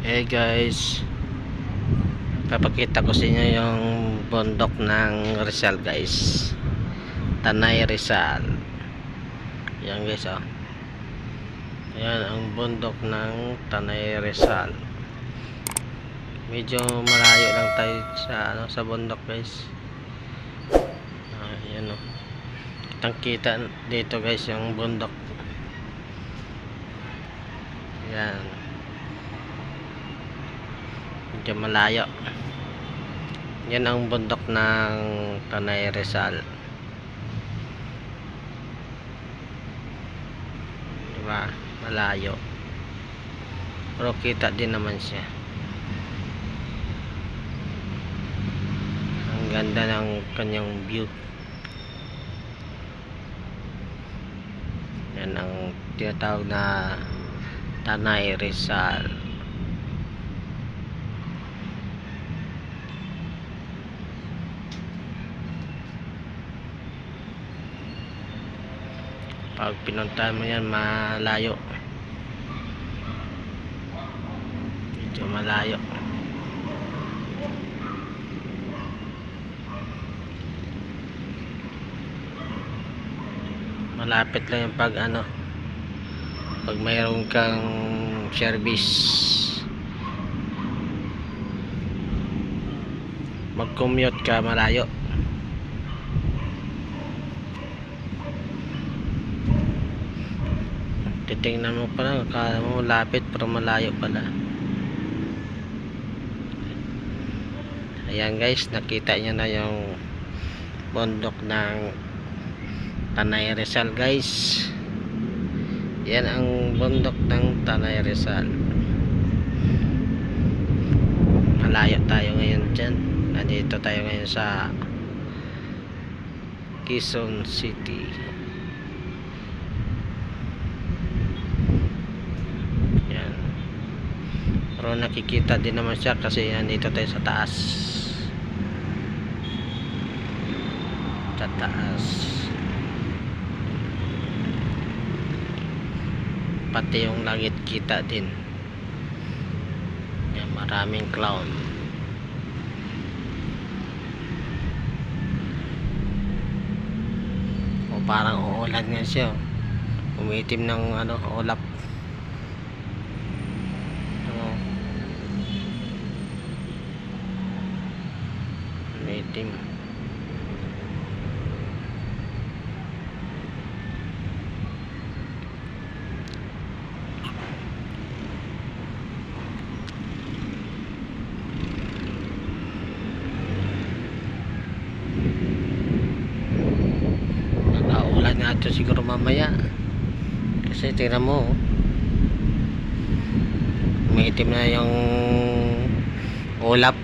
Hey guys, papakita ko sa inyo yung bundok ng Rizal guys. Tanay Rizal. Yan guys oh. Yan ang bundok ng Tanay Rizal. Medyo malayo lang tayo sa bundok guys. Yan oh. Kitang-kita dito guys yung bundok. Yan. Medyo malayo. Yan ang bundok ng Tanay Rizal. Diba? Malayo. Pero kita din naman siya. Ang ganda ng kanyang view. Yan ang tinatawag na Tanay Rizal. Pag pinuntahan mo yan, malayo. Medyo malayo. Malapit lang yung pag pag mayroon kang service, mag-commute ka, malayo. Titingnan mo pala, akala mo lapit pero malayo pala. Ayan guys, nakita nyo na yung bundok ng Tanay Rizal guys. Yan ang bundok ng Tanay Rizal. Malayo tayo ngayon dyan. Nandito tayo ngayon sa Quezon City. Yan. Pero nakikita din naman siya kasi nandito tayo sa taas. Sa taas. Pati yung langit kita din. Yan, maraming cloud. O parang uulan nga siya. Umitim ng ulap. Umitim. Natin siguro mamaya kasi tingnan mo may itim na yung ulap,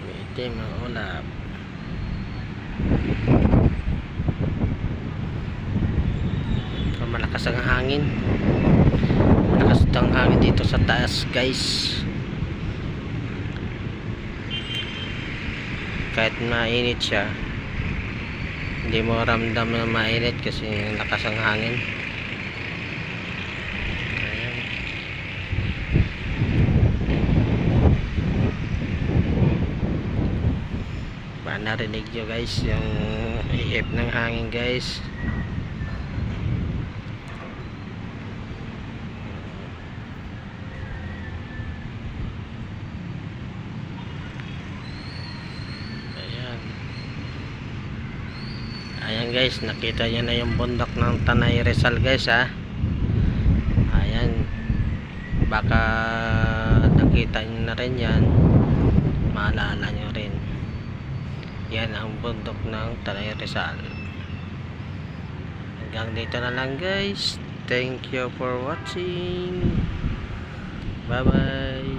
may itim ang ulap. Malakas ang hangin, malakas ang hangin dito sa taas guys. Kahit mainit siya, hindi mo ramdam na mainit kasi lakas ang hangin. Ayan. Ba, narinig nyo guys yung ihip ng hangin guys. Ayan guys, nakita nyo na yung bundok ng Tanay Rizal guys ha. Ayan, baka nakita nyo na rin yan, maalala nyo rin. Yan ang bundok ng Tanay Rizal. Hanggang dito na lang guys. Thank you for watching. Bye bye.